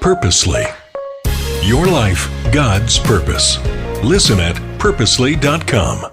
Purposely. Your life, God's purpose. Listen at purposely.com.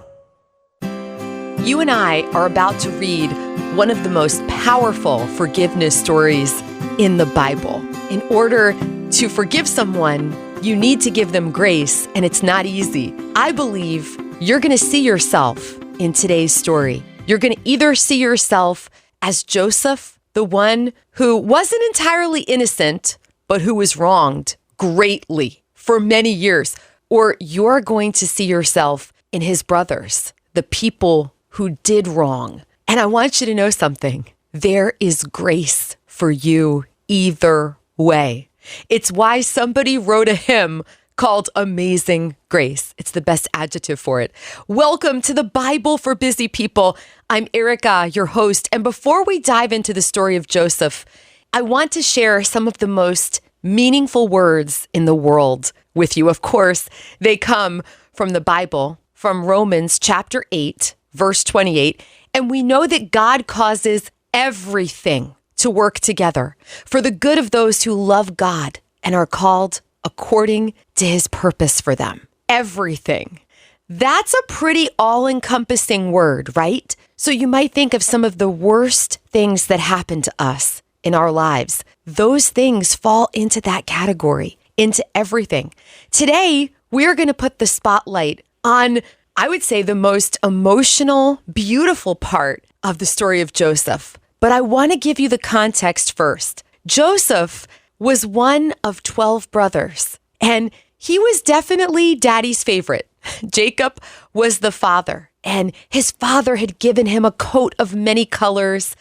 You and I are about to read one of the most powerful forgiveness stories in the Bible. In order to forgive someone, you need to give them grace, and it's not easy. I believe you're going to see yourself in today's story. You're going to either see yourself as Joseph, the one who wasn't entirely innocent, but who was wronged greatly for many years, or you're going to see yourself in his brothers, the people who did wrong. And I want you to know something. There is grace for you either way. It's why somebody wrote a hymn called Amazing Grace. It's the best adjective for it. Welcome to the Bible for Busy People. I'm Erica, your host. And before we dive into the story of Joseph, I want to share some of the most meaningful words in the world with you. Of course, they come from the Bible, from Romans chapter 8, verse 28. And we know that God causes everything to work together for the good of those who love God and are called according to his purpose for them. Everything. That's a pretty all-encompassing word, right? So you might think of some of the worst things that happen to us in our lives. Those things fall into that category, into everything. Today, we're going to put the spotlight on, I would say, the most emotional, beautiful part of the story of Joseph. But I want to give you the context first. Joseph was one of 12 brothers, and he was definitely daddy's favorite. Jacob was the father, and his father had given him a coat of many colors,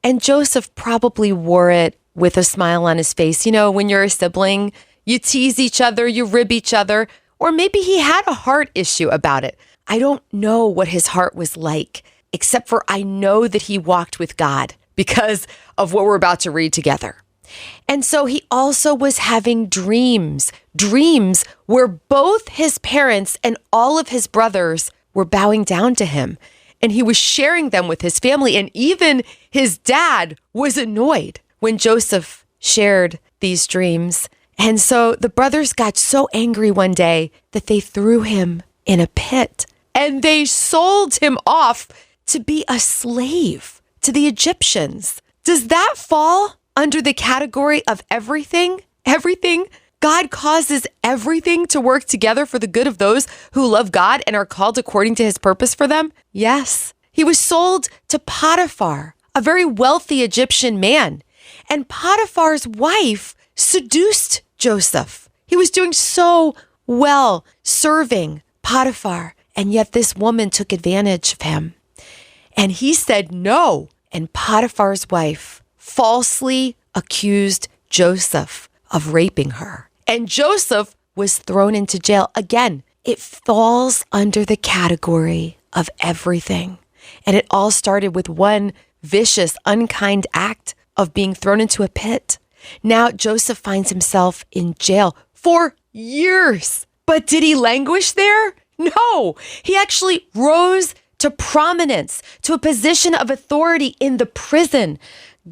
and Joseph probably wore it with a smile on his face. You know, when you're a sibling, you tease each other, you rib each other, or maybe he had a heart issue about it. I don't know what his heart was like, except for I know that he walked with God because of what we're about to read together. And so he also was having dreams where both his parents and all of his brothers were bowing down to him. And he was sharing them with his family. And even his dad was annoyed when Joseph shared these dreams. And so the brothers got so angry one day that they threw him in a pit. And they sold him off to be a slave to the Egyptians. Does that fall under the category of everything? Everything? God causes everything to work together for the good of those who love God and are called according to his purpose for them? Yes. He was sold to Potiphar, a very wealthy Egyptian man. And Potiphar's wife seduced Joseph. He was doing so well serving Potiphar, and yet this woman took advantage of him. And he said no, and Potiphar's wife falsely accused Joseph of raping her. And Joseph was thrown into jail. Again, it falls under the category of everything. And it all started with one vicious, unkind act of being thrown into a pit. Now Joseph finds himself in jail for years. But did he languish there? No, he actually rose to prominence, to a position of authority in the prison.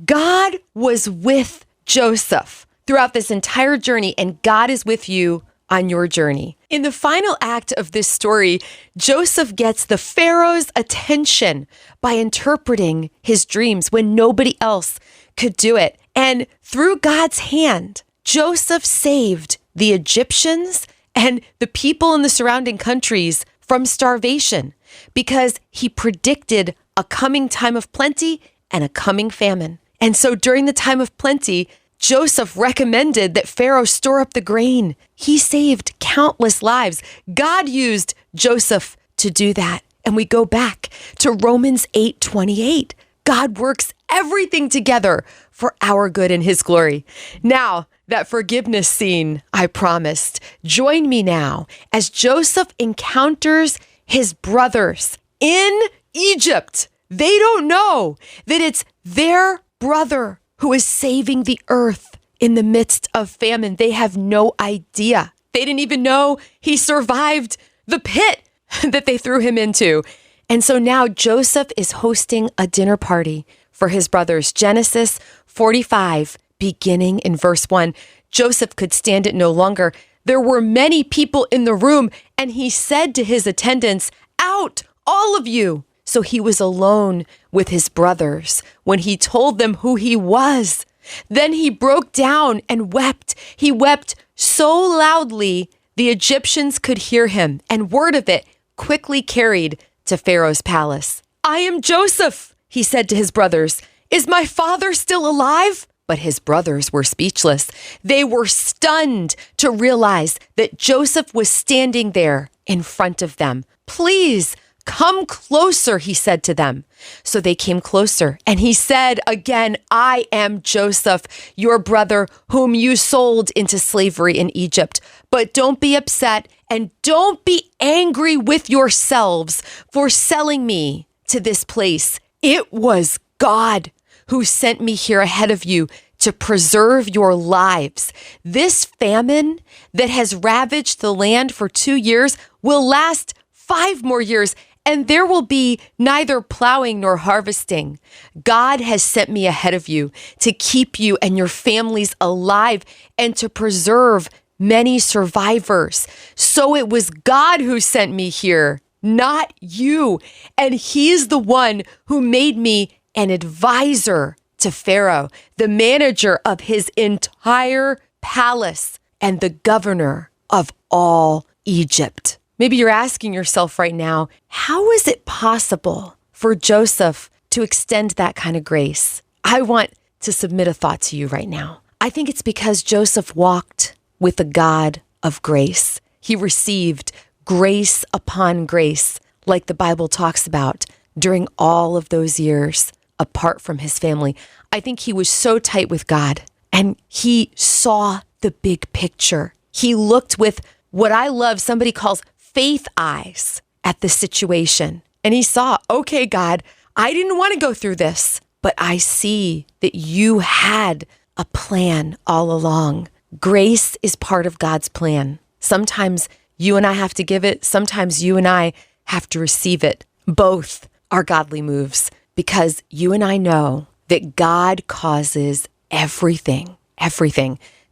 God was with Joseph throughout this entire journey, and God is with you on your journey. In the final act of this story, Joseph gets the Pharaoh's attention by interpreting his dreams when nobody else could do it. And through God's hand, Joseph saved the Egyptians and the people in the surrounding countries from starvation because he predicted a coming time of plenty and a coming famine. And so during the time of plenty, Joseph recommended that Pharaoh store up the grain. He saved countless lives. God used Joseph to do that. And we go back to Romans 8:28. God works everything together for our good and his glory. Now, that forgiveness scene I promised, join me now as Joseph encounters his brothers in Egypt. They don't know that it's their brother who is saving the earth in the midst of famine. They have no idea. They didn't even know he survived the pit that they threw him into. And so now Joseph is hosting a dinner party for his brothers. Genesis 45 beginning in verse 1. Joseph could stand it no longer. There were many people in the room, and he said to his attendants, "Out, all of you!" So he was alone with his brothers when he told them who he was. Then he broke down and wept. He wept so loudly the Egyptians could hear him, and word of it quickly carried to Pharaoh's palace. "I am Joseph," he said to his brothers. "Is my father still alive?" But his brothers were speechless. They were stunned to realize that Joseph was standing there in front of them. "Please come closer," he said to them. So they came closer, and he said again, "I am Joseph, your brother, whom you sold into slavery in Egypt. But don't be upset and don't be angry with yourselves for selling me to this place. It was God who sent me here ahead of you to preserve your lives. This famine that has ravaged the land for 2 years will last 5 more years, and there will be neither plowing nor harvesting. God has sent me ahead of you to keep you and your families alive and to preserve many survivors. So it was God who sent me here, not you. And he's the one who made me an advisor to Pharaoh, the manager of his entire palace and the governor of all Egypt." Maybe you're asking yourself right now, how is it possible for Joseph to extend that kind of grace? I want to submit a thought to you right now. I think it's because Joseph walked with the God of grace. He received grace upon grace, like the Bible talks about, during all of those years apart from his family. I think he was so tight with God, and he saw the big picture. He looked with what I love, somebody calls faith eyes at the situation. And he saw, okay, God, I didn't want to go through this, but I see that you had a plan all along. Grace is part of God's plan. Sometimes you and I have to give it. Sometimes you and I have to receive it. Both are godly moves because you and I know that God causes everything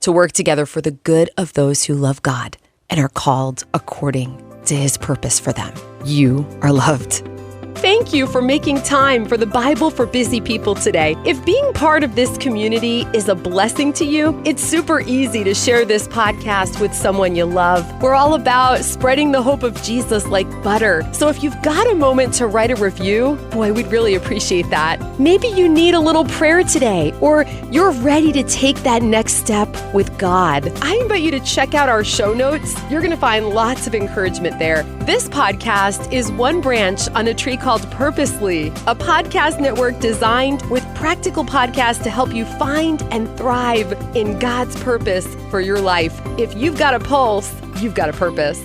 to work together for the good of those who love God and are called according to his purpose for them. You are loved. Thank you for making time for the Bible for Busy People today. If being part of this community is a blessing to you, it's super easy to share this podcast with someone you love. We're all about spreading the hope of Jesus like butter. So if you've got a moment to write a review, boy, we'd really appreciate that. Maybe you need a little prayer today, or you're ready to take that next step with God. I invite you to check out our show notes. You're going to find lots of encouragement there. This podcast is one branch on a tree called Purposely, a podcast network designed with practical podcasts to help you find and thrive in God's purpose for your life. If you've got a pulse, you've got a purpose.